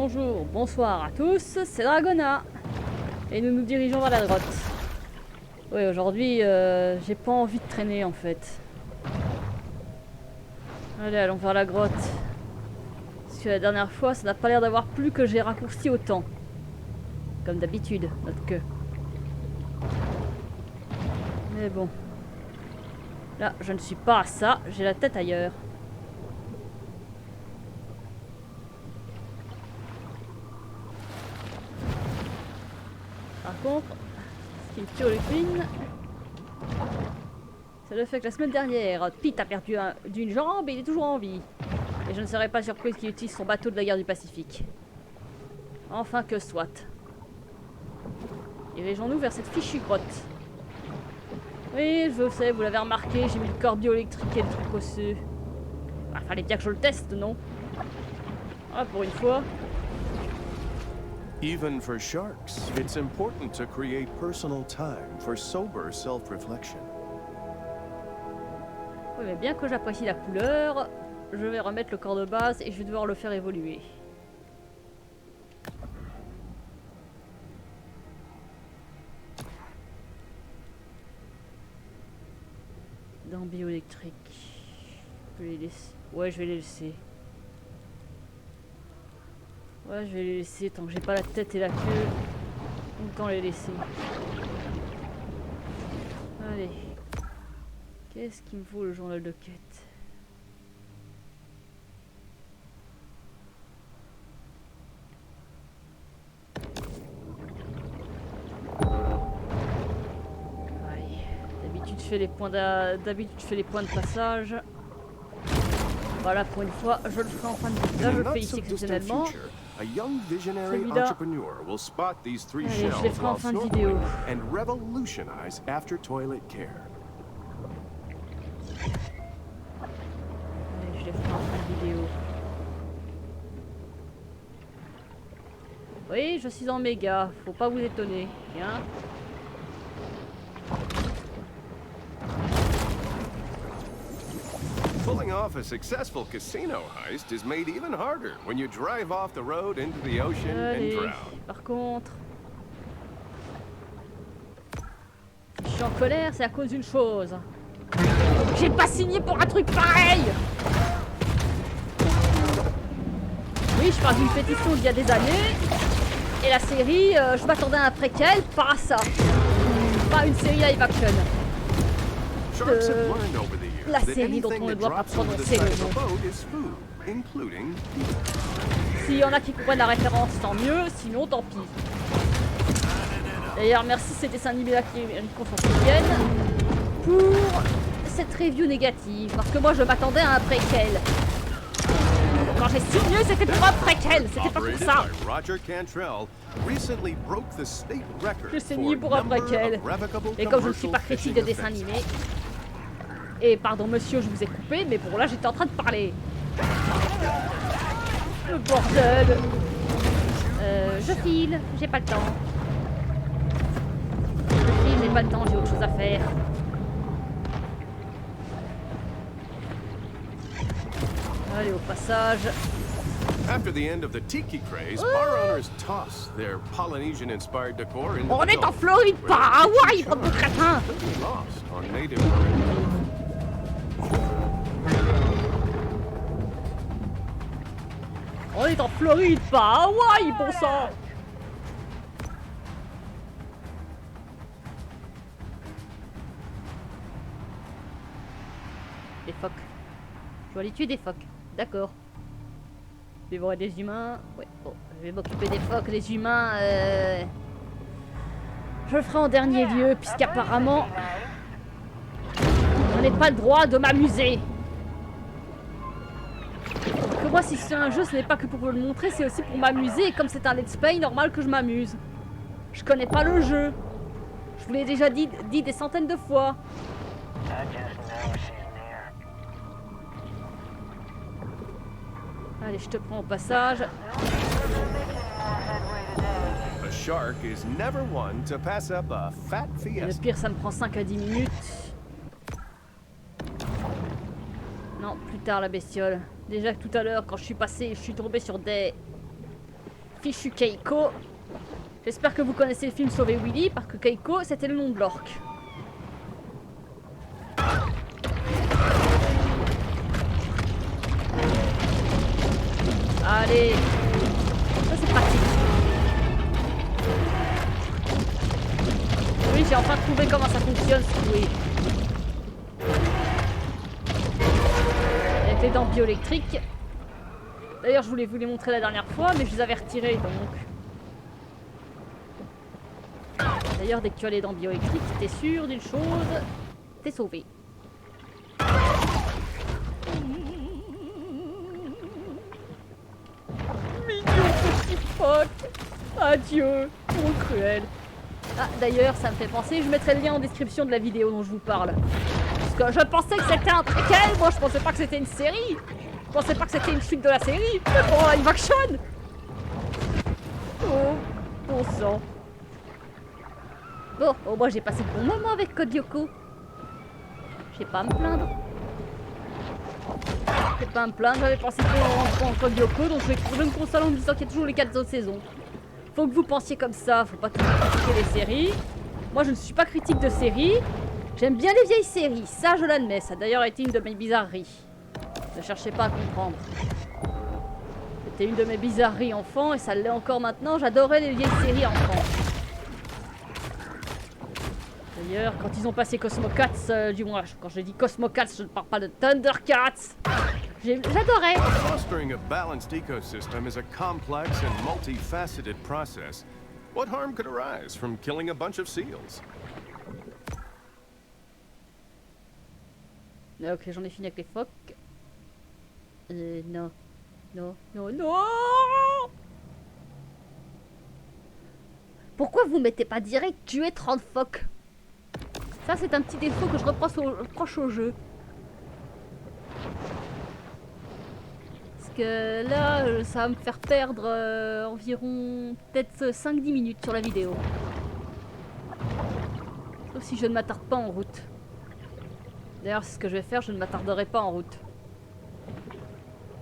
Bonjour, bonsoir à tous, c'est Dragona. Et nous nous dirigeons vers la grotte. Oui, aujourd'hui, j'ai pas envie de traîner en fait. Allez, allons vers la grotte. Parce que la dernière fois, ça n'a pas l'air d'avoir plu que j'ai raccourci autant. Comme d'habitude, notre queue. Mais bon. Là, je ne suis pas à ça, j'ai la tête ailleurs. Par contre, ce qui me turlupine, c'est le fait que la semaine dernière, Pete a perdu d'une jambe et il est toujours en vie. Et je ne serais pas surprise qu'il utilise son bateau de la guerre du Pacifique. Enfin que soit. Dirigeons-nous vers cette fichue grotte. Oui, je sais, vous l'avez remarqué, j'ai mis le corps bioélectrique et le truc osseux. Bah, fallait bien que je le teste, non? Ah, pour une fois. Even for sharks, it's important to create personal time for sober self-reflection. Oui, mais bien que j'apprécie la couleur, je vais remettre le corps de base et je vais devoir le faire évoluer. Dans bioélectrique. Je vais les laisser. Ouais, je vais les laisser. Ouais, je vais les laisser tant que j'ai pas la tête et la queue. Autant les laisser. Allez. Qu'est-ce qu'il me faut le journal de quête? Aïe. D'habitude je fais les points de passage. Voilà, pour une fois, je le ferai en fin de vidéo. Là, je le fais ici exceptionnellement. A young visionary Celui-là. entrepreneur will spot these three Allez, je les shells ferai en while fin de vidéo. snorkeling and revolutionize after toilet care. Allez, je les ferai en fin de vidéo. Oui, je suis en méga, faut pas vous étonner. Tiens. Pulling off a successful casino heist is made even harder when you drive off the road into the ocean and Allez, drown. par contre... Si je suis en colère, c'est à cause d'une chose. J'ai pas signé pour un truc pareil! Oui, je parle d'une pétition d'il y a des années. Et la série, je m'attendais à un préquel, pas à ça. Pas une série live action. Sharks have learned over the years La that série dont anything on ne that doit pas drops over the prononcer side le of nom. a boat is food, including S'il y en a qui comprennent la référence, tant mieux, sinon tant pis. D'ailleurs, merci ces dessins animés là qui qu'on s'en souvienne pour cette review négative, parce que moi je m'attendais à un préquel. Quand j'ai signé, c'était pour un préquel, c'était pas pour ça. J'ai signé pour un préquel. Et comme je ne suis pas critique de dessins animés, et pardon monsieur, je vous ai coupé, mais bon là j'étais en train de parler. Le bordel. Je file, j'ai pas le temps. Je file, j'ai pas le temps, j'ai autre chose à faire. Allez, au passage. After the end of the tiki craze, bar owners toss their Polynesian-inspired decor into On the est en Gulf, Floride, where pas à Hawaï, the bande de crétins. could be lost on native. On est en Floride, pas à Hawaï, bon sang. Des phoques. Je dois aller tuer des phoques. D'accord. Dévorer des humains. Ouais, bon, je vais m'occuper des phoques, les humains. Je le ferai en dernier lieu, puisqu'apparemment, je n'ai pas le droit de m'amuser. Que moi, si c'est un jeu, ce n'est pas que pour le montrer, c'est aussi pour m'amuser. Et comme c'est un let's play, normal que je m'amuse. Je connais pas le jeu. Je vous l'ai déjà dit des centaines de fois. Allez, je te prends au passage. A shark is never one to pass up a fat Et le fiesta. pire, ça me prend 5 à 10 minutes. Non, plus tard la bestiole. Déjà que tout à l'heure, quand je suis passé, je suis tombé sur des fichu Keiko. J'espère que vous connaissez le film Sauver Willy, parce que Keiko, c'était le nom de l'orque. Allez, ça c'est pratique. Oui, j'ai enfin trouvé comment ça fonctionne, oui. Avec les dents bioélectriques. D'ailleurs, je voulais vous les montrer la dernière fois, mais je les avais retirées, donc... D'ailleurs, dès que tu as les dents bioélectriques, t'es sûr d'une chose, t'es sauvé. Mignon petit phoque. Adieu, mon cruel. Ah, d'ailleurs, ça me fait penser, je mettrai le lien en description de la vidéo dont je vous parle. Parce que je pensais que c'était un préquel, moi je pensais pas que c'était une série. Je pensais pas que c'était une suite de la série. Mais bon, live action. Oh, bon sang. Bon, au moins j'ai passé de bons moments avec Code Lyoko. Je vais pas à me plaindre. Je vais pas à me plaindre, j'avais passé de en Code Lyoko, donc je vais trouver une console en me disant qu'il y a toujours les 4 autres saisons. Faut que vous pensiez comme ça, faut pas toujours critiquer les séries. Moi je ne suis pas critique de séries. J'aime bien les vieilles séries, ça je l'admets, ça a d'ailleurs été une de mes bizarreries. Ne cherchez pas à comprendre. C'était une de mes bizarreries enfant et ça l'est encore maintenant, j'adorais les vieilles séries enfants. D'ailleurs, quand ils ont passé Cosmo Cats, du moins, quand je dis Cosmo Cats, je ne parle pas de Thundercats. J'adorais. Fostering a balanced ecosystem is a complex and multifaceted process. What harm could arise from killing a bunch of seals? Ok, j'en ai fini avec les phoques. Non. Non, non, non. Pourquoi vous mettez pas direct tuer 30 phoques? Ça, c'est un petit défaut que je reproche au jeu. Parce que là, ça va me faire perdre environ peut-être 5-10 minutes sur la vidéo. Sauf si je ne m'attarde pas en route. D'ailleurs, c'est ce que je vais faire, je ne m'attarderai pas en route.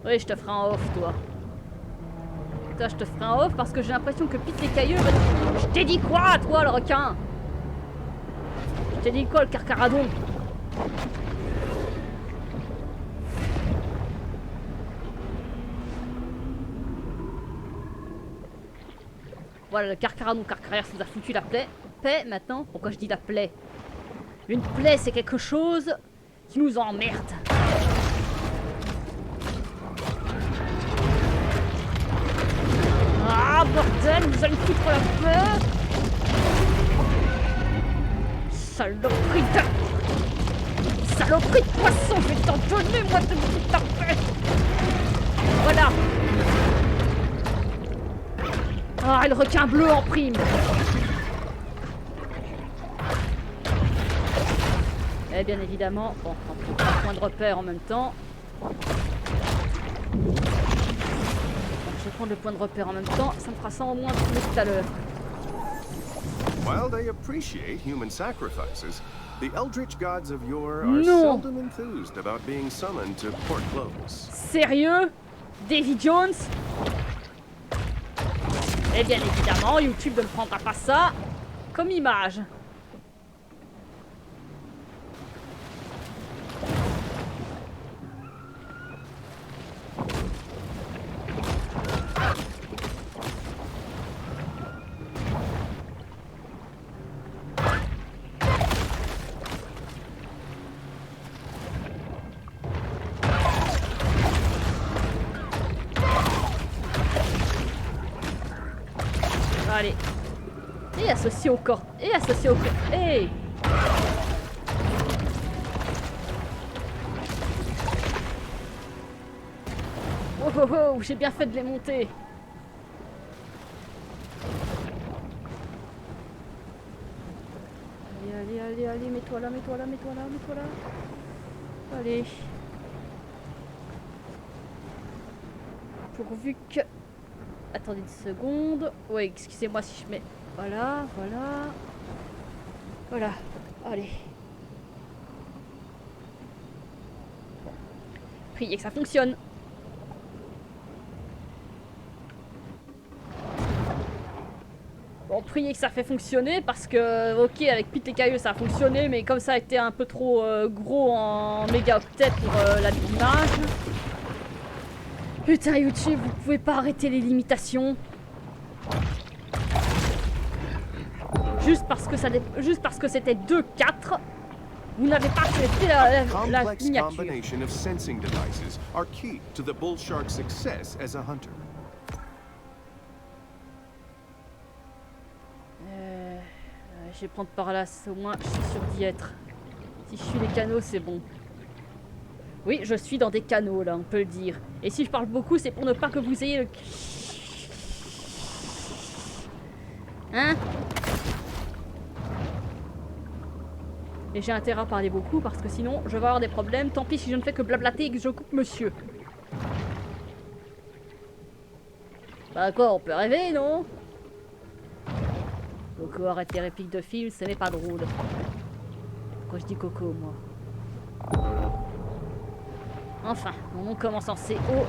Oui, je te ferai un off, toi. Toi, je te ferai un off parce que j'ai l'impression que Pete les Cailleux... Je t'ai dit quoi, toi, le requin? Je t'ai dit quoi, le carcaradon? Voilà, le carcaradon carcaraire vous a foutu la plaie. Paix, maintenant. Pourquoi je dis la plaie? Une plaie, c'est quelque chose qui nous emmerde. Ah, bordel, vous allez me foutre la paix. Saloperie de... Saloperie de poisson, je vais t'en donner, moi, de foutre ta paix. Voilà. Ah, et le requin bleu en prime. Et bien évidemment, bon, on prend un point de repère en même temps. Donc, je vais prendre le point de repère en même temps, ça me fera ça au moins tout à l'heure. While they appreciate human sacrifices, the eldritch gods of yore are seldom enthused about being summoned to Port Close. Sérieux? Davy Jones? Et bien évidemment, YouTube ne me prendra pas ça comme image. Allez. Et associé au corps. Et associé au corps. Hey. Oh oh oh, j'ai bien fait de les monter. Allez, allez, allez, allez, mets-toi là, mets-toi là, mets-toi là, mets-toi là. Allez. Pourvu que... Attendez une seconde. Ouais, excusez-moi si je mets... Voilà, voilà. Voilà. Allez. Priez que ça fonctionne. Bon, priez que ça fait fonctionner parce que, ok, avec Pete les cailloux ça a fonctionné, mais comme ça a été un peu trop gros en mégaoctet pour l'image. Putain, YouTube, vous pouvez pas arrêter les limitations. Juste parce que c'était 2-4, vous n'avez pas accepté la miniature. Combination of sensing devices are key to the bull shark's success as a hunter. Je vais prendre par là, au moins je suis sûr d'y être. Si je suis les canaux, c'est bon. Oui, je suis dans des canaux là, on peut le dire. Et si je parle beaucoup, c'est pour ne pas que vous ayez le... Hein? Et j'ai intérêt à parler beaucoup parce que sinon je vais avoir des problèmes. Tant pis si je ne fais que blablater et que je coupe monsieur. Bah quoi, on peut rêver, non? Coco, arrête tes répliques de film, ce n'est pas drôle. Pourquoi je dis Coco, moi? Enfin, on commence en CO.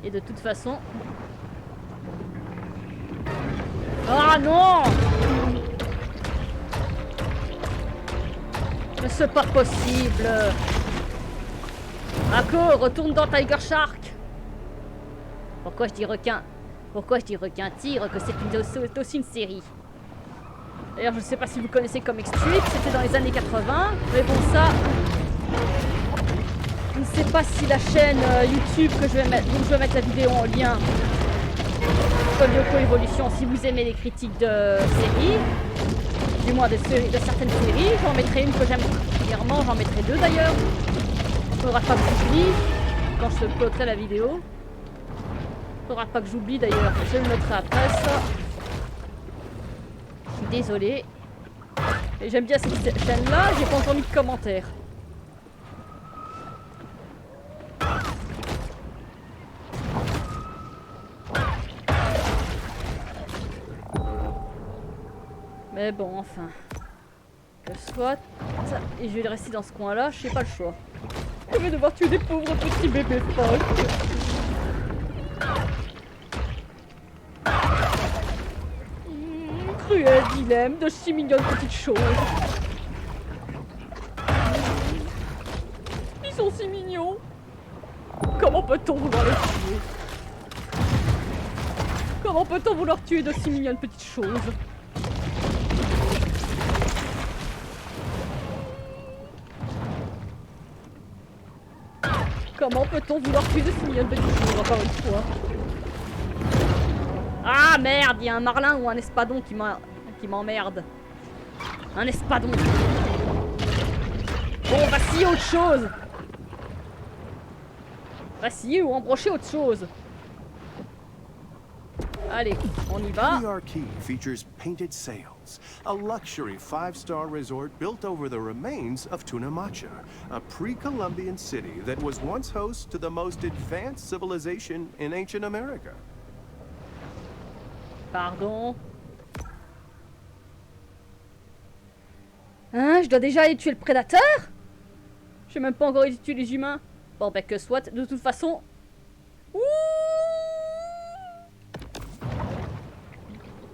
Et de toute façon... Ah non! Mais c'est pas possible! Ako, retourne dans Tiger Shark! Pourquoi je dis requin? Pourquoi je dis requin tigre que c'est aussi une série? D'ailleurs, je sais pas si vous connaissez Comic Street, c'était dans les années 80, mais bon ça... Je ne sais pas si la chaîne YouTube que je vais mettre, donc je vais mettre la vidéo en lien, comme Yoko Evolution, si vous aimez les critiques de séries, du moins de certaines séries, j'en mettrai une que j'aime particulièrement, j'en mettrai deux d'ailleurs. Faudra pas que j'oublie quand je uploaderai la vidéo. Faudra pas que j'oublie d'ailleurs, je le mettrai après ça. Je suis désolée. Et j'aime bien cette chaîne-là, j'ai pas encore mis de commentaires. Mais bon, enfin. Que soit. Et je vais rester dans ce coin-là, je n'ai pas le choix. Je vais devoir tuer des pauvres petits bébés phoques. Cruel dilemme de si mignonnes petites choses. Ils sont si mignons. Comment peut-on vouloir les tuer? Comment peut-on vouloir tuer de si mignonnes petites choses? Comment peut-on vouloir tuer de si mignonnes petites choses, encore une fois? Ah merde, il y a un marlin ou un espadon qui m'emmerde. Un espadon. Bon, vaciller autre chose. Vaciller ou embrocher autre chose. Allez, on y va. The Arquee features painted sails, a luxury 5-star resort built over the remains of Tunamacha, a pre-Columbian city that was once host to the most advanced civilization in ancient America. Pardon. Hein, je dois déjà aller tuer le prédateur? Je n'ai même pas encore été tuer les humains. Bon, ben que soit, de toute façon... Ouh,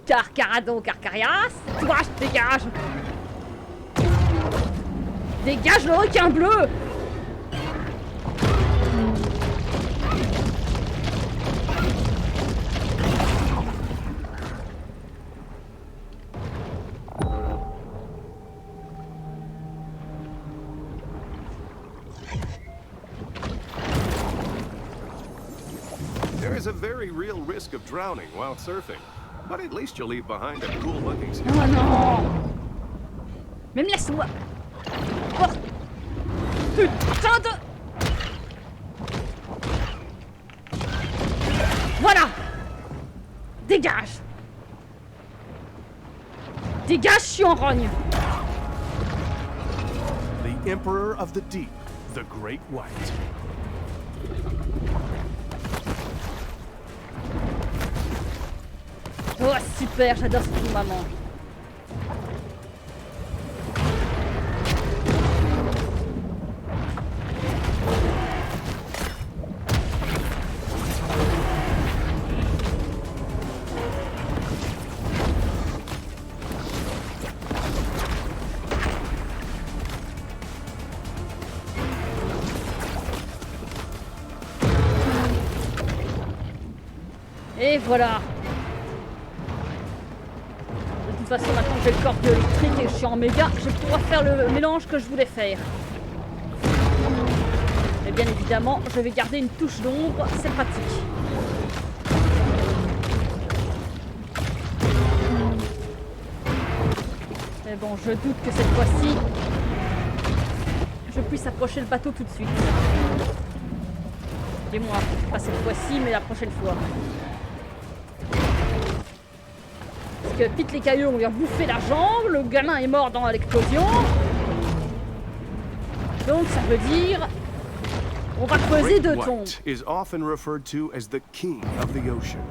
Carcarado, Carcarias, toi, je dégage. Dégage le requin bleu. There is a very real risk of drowning while surfing, but at least you'll leave behind a cool-looking ski. Oh non. Même laisse-moi. Oh. Putain de... Voilà. Dégage. Dégage, je suis en rogne. The Emperor of the Deep, the Great White. Oh super, j'adore ce film, maman. Et voilà. De toute façon, maintenant que j'ai le corps bioélectrique et que je suis en méga, je vais pouvoir faire le mélange que je voulais faire. Et bien évidemment, je vais garder une touche d'ombre, c'est pratique. Mais bon, je doute que cette fois-ci, je puisse approcher le bateau tout de suite. Du moins, pas cette fois-ci, mais la prochaine fois. Parce que Pete les cailloux, on lui a bouffé la jambe, le gamin est mort dans l'explosion. Donc ça veut dire... On va creuser deux tombes. White is often referred to as the king of the ocean,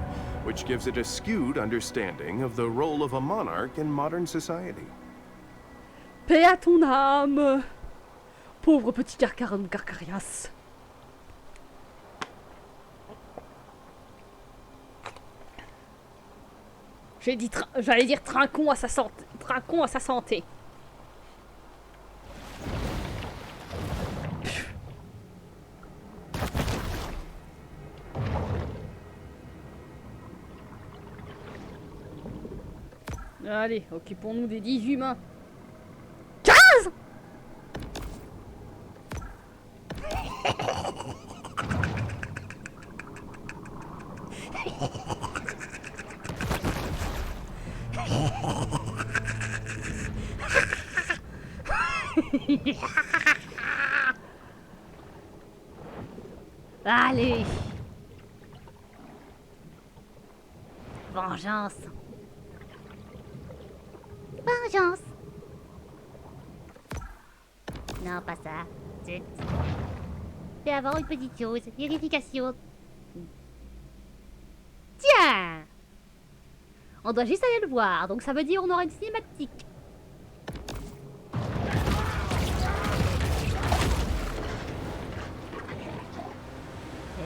which gives it a skewed understanding of the role of a monarch in modern society. Paix à ton âme, pauvre petit Carcarias. J'allais dire trinquons à sa santé. Trinquons à sa santé. Allez, occupons-nous des 10 humains. 15 ! Allez. Vengeance. Vengeance. Non, pas ça. Zut. Fais avant une petite chose. Vérification. Tiens. On doit juste aller le voir, donc ça veut dire on aura une cinématique.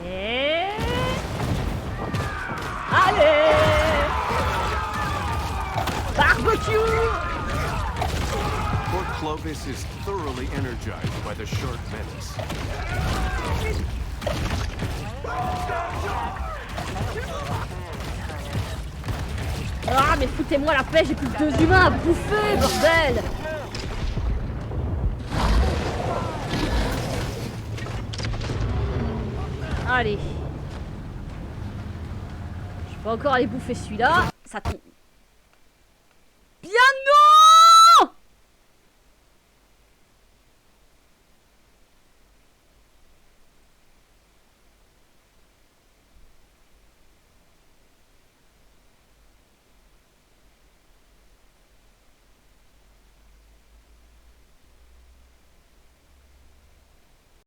Et... Allez! Barbecue! Port Clovis is thoroughly energized by the short menace. Ah, mais foutez-moi la paix, j'ai plus que 2 humains à bouffer, bordel! Allez. Je peux encore aller bouffer celui-là. Ça tombe.